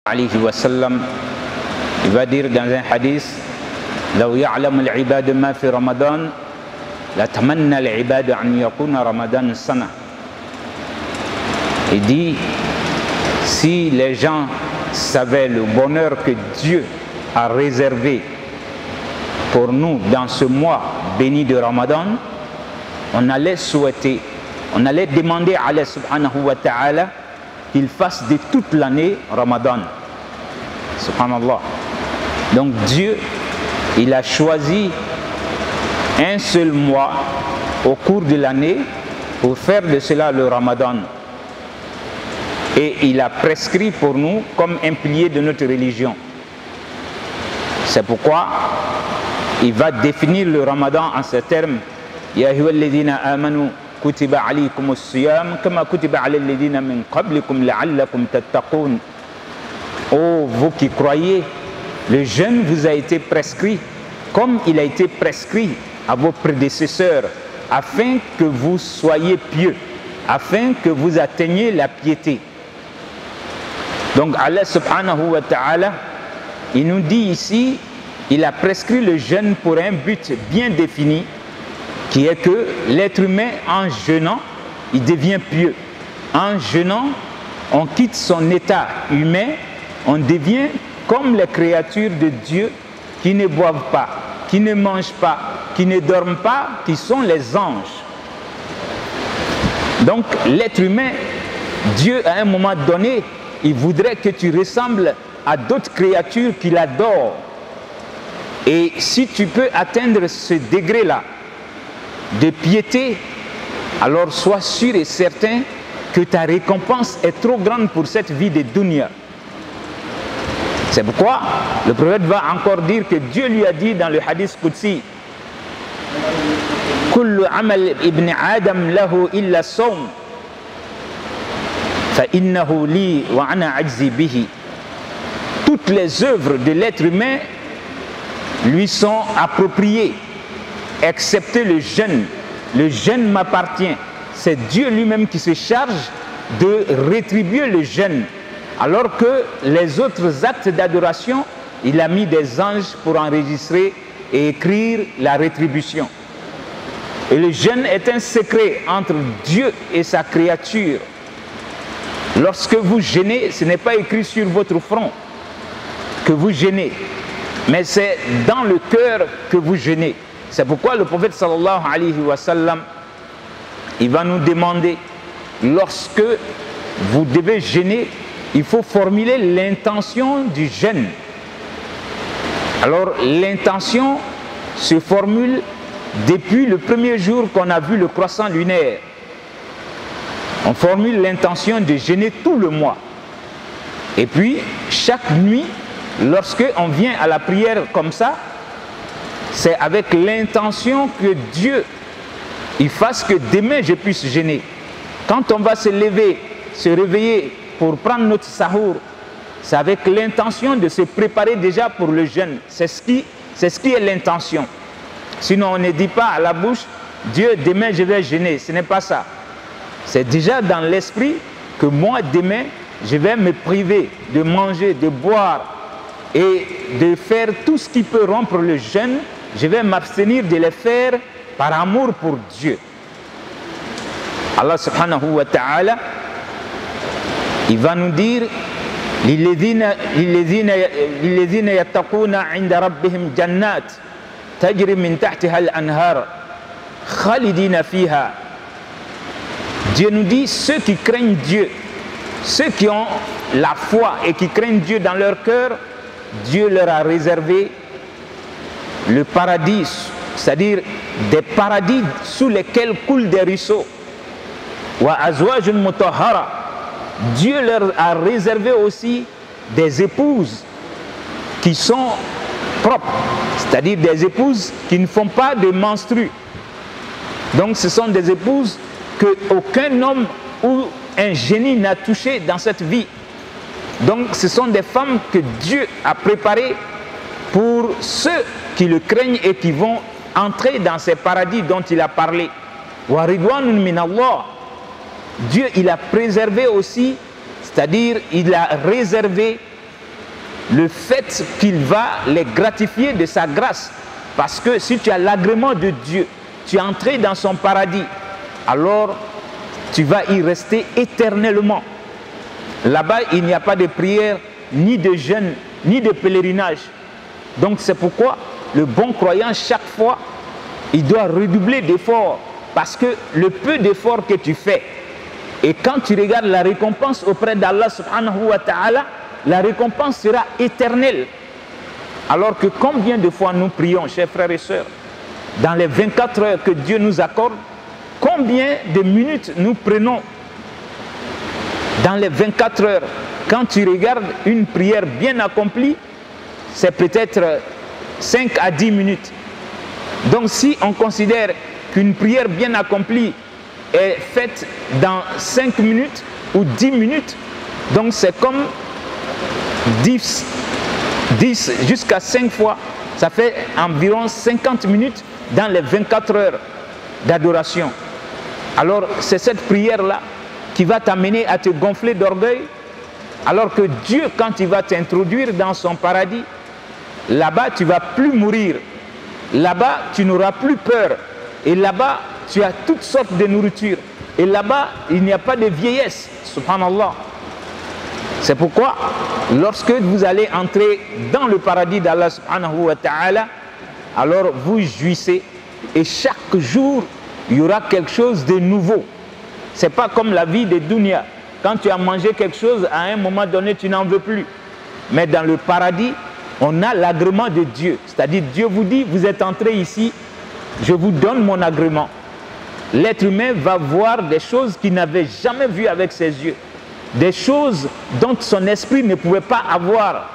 alayhi wa sallam, il va dire dans un hadith: لو يعلم العباد ما في رمضان لتمنى العباد أن يكون رمضان سنة. Il dit, si les gens savaient le bonheur que Dieu a réservé pour nous dans ce mois béni de Ramadan, on allait souhaiter, on allait demander à Allah subhanahu wa ta'ala qu'il fasse de toute l'année Ramadan. Subhanallah. Donc Dieu, il a choisi un seul mois au cours de l'année pour faire de cela le Ramadan. Et il a prescrit pour nous comme un pilier de notre religion. C'est pourquoi il va définir le Ramadan en ces termes: Ya ayyuhalladhina amanu kutiba alaykumus siyam kama kutiba alal ladhina min qablikum la'allakum tattaqun. Oh, vous qui croyez, le jeûne vous a été prescrit comme il a été prescrit à vos prédécesseurs, afin que vous soyez pieux, afin que vous atteigniez la piété. Donc Allah subhanahu wa ta'ala, il nous dit ici, il a prescrit le jeûne pour un but bien défini, qui est que l'être humain, en jeûnant, il devient pieux. En jeûnant, on quitte son état humain, on devient comme les créatures de Dieu qui ne boivent pas, qui ne mangent pas, qui ne dorment pas, qui sont les anges. Donc l'être humain, Dieu à un moment donné, il voudrait que tu ressembles à d'autres créatures qu'il adore. Et si tu peux atteindre ce degré-là de piété, alors sois sûr et certain que ta récompense est trop grande pour cette vie de dunya. C'est pourquoi le prophète va encore dire que Dieu lui a dit dans le hadith Qudsi: Kullu amal ibn Adam lahu illa sawm fa innahu li wa ana ajzi bihi. Toutes les œuvres de l'être humain lui sont appropriées, excepté le jeûne. Le jeûne m'appartient. C'est Dieu lui-même qui se charge de rétribuer le jeûne. Alors que les autres actes d'adoration, il a mis des anges pour enregistrer et écrire la rétribution. Et le jeûne est un secret entre Dieu et sa créature. Lorsque vous jeûnez, ce n'est pas écrit sur votre front que vous jeûnez, mais c'est dans le cœur que vous jeûnez. C'est pourquoi le prophète sallallahu alayhi wa sallam, il va nous demander, lorsque vous devez jeûner, il faut formuler l'intention du jeûne. Alors l'intention se formule depuis le premier jour qu'on a vu le croissant lunaire. On formule l'intention de jeûner tout le mois. Et puis chaque nuit, lorsque on vient à la prière comme ça, c'est avec l'intention que Dieu il fasse que demain je puisse jeûner. Quand on va se lever, se réveiller pour prendre notre sahour, c'est avec l'intention de se préparer déjà pour le jeûne. C'est ce qui est l'intention. Sinon on ne dit pas à la bouche: Dieu, demain je vais jeûner. Ce n'est pas ça. C'est déjà dans l'esprit que moi demain je vais me priver de manger, de boire et de faire tout ce qui peut rompre le jeûne. Je vais m'abstenir de les faire par amour pour Dieu. Allah subhanahu wa ta'ala, il va nous dire: لِلَّذِينَ يَتَّقُونَ عِنْدَ رَبِّهِمْ جَنَّاتٍ تَجْرِي مِنْ تَحْتِهَا الْأَنْهَارُ خَالِدِينَ فِيهَا. Dieu nous dit, ceux qui craignent Dieu, ceux qui ont la foi et qui craignent Dieu dans leur cœur, Dieu leur a réservé le paradis, c'est-à-dire des paradis sous lesquels coulent des ruisseaux. Wa azwajun mutahhara. Dieu leur a réservé aussi des épouses qui sont propres, c'est-à-dire des épouses qui ne font pas de menstrues. Donc ce sont des épouses que aucun homme ou un génie n'a touché dans cette vie. Donc ce sont des femmes que Dieu a préparées pour ceux qui le craignent et qui vont entrer dans ces paradis dont il a parlé. Wa ridwanun min Allah. Dieu, il a préservé aussi, c'est-à-dire il a réservé le fait qu'il va les gratifier de sa grâce. Parce que si tu as l'agrément de Dieu, tu es entré dans son paradis, alors tu vas y rester éternellement. Là-bas, il n'y a pas de prière, ni de jeûne, ni de pèlerinage. Donc c'est pourquoi le bon croyant, chaque fois, il doit redoubler d'efforts. Parce que le peu d'efforts que tu fais, et quand tu regardes la récompense auprès d'Allah subhanahu wa ta'ala, la récompense sera éternelle. Alors que combien de fois nous prions, chers frères et sœurs, dans les 24 heures que Dieu nous accorde, combien de minutes nous prenons dans les 24 heures? Quand tu regardes une prière bien accomplie, c'est peut-être 5 à 10 minutes. Donc si on considère qu'une prière bien accomplie est faite dans 5 minutes ou 10 minutes, donc c'est comme 10 jusqu'à 5 fois, ça fait environ 50 minutes dans les 24 heures d'adoration. Alors c'est cette prière-là qui va t'amener à te gonfler d'orgueil, alors que Dieu, quand il va t'introduire dans son paradis, là-bas tu ne vas plus mourir, là-bas tu n'auras plus peur, et là-bas tu as toutes sortes de nourriture, et là-bas il n'y a pas de vieillesse, subhanallah. C'est pourquoi lorsque vous allez entrer dans le paradis d'Allah subhanahu wa ta'ala, alors vous jouissez, et chaque jour il y aura quelque chose de nouveau. C'est pas comme la vie de dunya. Quand tu as mangé quelque chose, à un moment donné tu n'en veux plus. Mais dans le paradis, on a l'agrément de Dieu. C'est-à-dire Dieu vous dit, vous êtes entré ici, je vous donne mon agrément. L'être humain va voir des choses qu'il n'avait jamais vues avec ses yeux. Des choses dont son esprit ne pouvait pas avoir.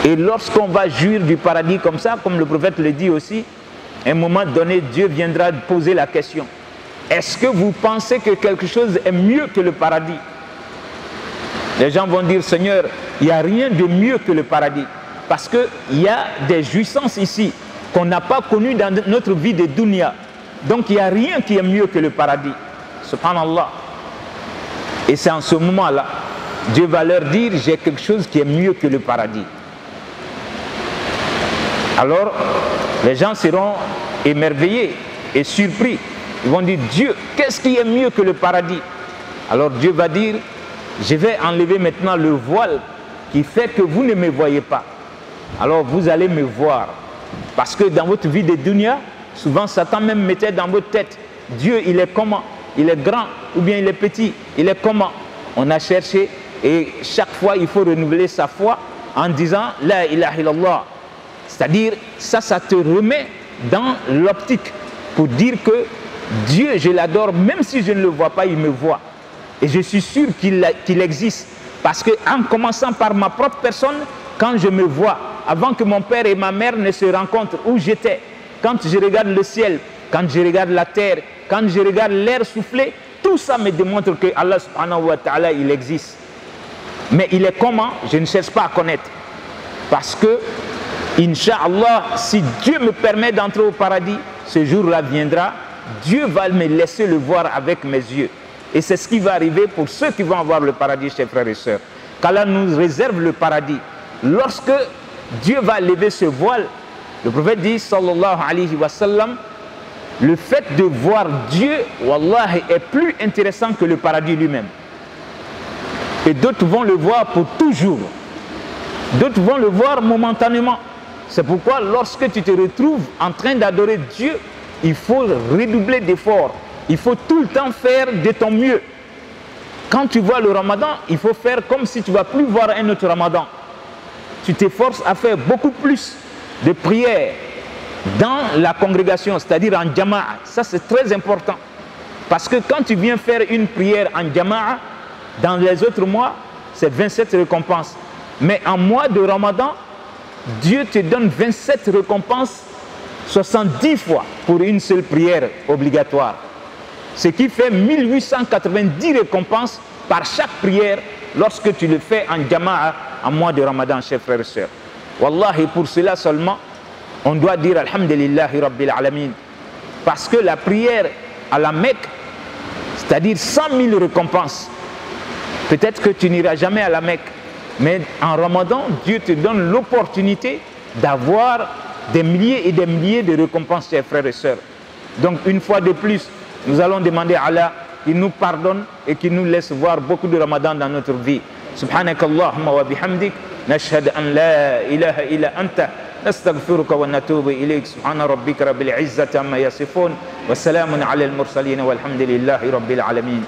Et lorsqu'on va jouir du paradis comme ça, comme le prophète le dit aussi, à un moment donné, Dieu viendra poser la question. Est-ce que vous pensez que quelque chose est mieux que le paradis? Les gens vont dire, Seigneur, il n'y a rien de mieux que le paradis. Parce qu'il y a des jouissances ici qu'on n'a pas connues dans notre vie de dunya. Donc il n'y a rien qui est mieux que le paradis. Subhanallah. Et c'est en ce moment-là, Dieu va leur dire, j'ai quelque chose qui est mieux que le paradis. Alors, les gens seront émerveillés et surpris. Ils vont dire, Dieu, qu'est-ce qui est mieux que le paradis? Alors Dieu va dire, je vais enlever maintenant le voile qui fait que vous ne me voyez pas. Alors vous allez me voir. Parce que dans votre vie de dunya, souvent Satan même mettait dans votre tête, Dieu il est comment? Il est grand ou bien il est petit? Il est comment? On a cherché et chaque fois il faut renouveler sa foi en disant La ilaha illallah. C'est-à-dire ça te remet dans l'optique pour dire que Dieu je l'adore, même si je ne le vois pas, il me voit. Et je suis sûr qu'il existe. Parce que en commençant par ma propre personne, quand je me vois, avant que mon père et ma mère ne se rencontrent, où j'étais, quand je regarde le ciel, quand je regarde la terre, quand je regarde l'air soufflé, tout ça me démontre que Allah subhanahu wa ta'ala il existe. Mais il est comment? Je ne cherche pas à connaître. Parce que, Inch'Allah, si Dieu me permet d'entrer au paradis, ce jour-là viendra, Dieu va me laisser le voir avec mes yeux. Et c'est ce qui va arriver pour ceux qui vont avoir le paradis, chers frères et sœurs. Qu'Allah nous réserve le paradis. Lorsque Dieu va lever ce voile, le prophète dit, sallallahu alayhi wa sallam, le fait de voir Dieu, wallahi, est plus intéressant que le paradis lui-même. Et d'autres vont le voir pour toujours. D'autres vont le voir momentanément. C'est pourquoi lorsque tu te retrouves en train d'adorer Dieu, il faut redoubler d'efforts. Il faut tout le temps faire de ton mieux. Quand tu vois le ramadan, il faut faire comme si tu ne vas plus voir un autre ramadan. Tu t'efforces à faire beaucoup plus de prières dans la congrégation, c'est-à-dire en jama'a. Ça c'est très important. Parce que quand tu viens faire une prière en jama'a, dans les autres mois, c'est 27 récompenses. Mais en mois de ramadan, Dieu te donne 27 récompenses 70 fois pour une seule prière obligatoire. Ce qui fait 1890 récompenses par chaque prière lorsque tu le fais en jama'a en mois de ramadan, chers frères et sœurs. Wallahi, pour cela seulement, on doit dire Alhamdulillahi Rabbil Alamin. Parce que la prière à la Mecque, c'est-à-dire 100 000 récompenses. Peut-être que tu n'iras jamais à la Mecque, Mais en Ramadan, Dieu te donne l'opportunité d'avoir des milliers et des milliers de récompenses, chers frères et sœurs. Donc une fois de plus, nous allons demander à Allah qu'il nous pardonne et qu'il nous laisse voir beaucoup de Ramadan dans notre vie. Subhanakallahumma wa bihamdik, nashhadu an la ilaha illa anta, nastaghfiruka wa natubu ilayk. Subhana rabbika rabbil izzati amma yasifun, wa salamun ala al-mursalin walhamdulillahi rabbil alamin.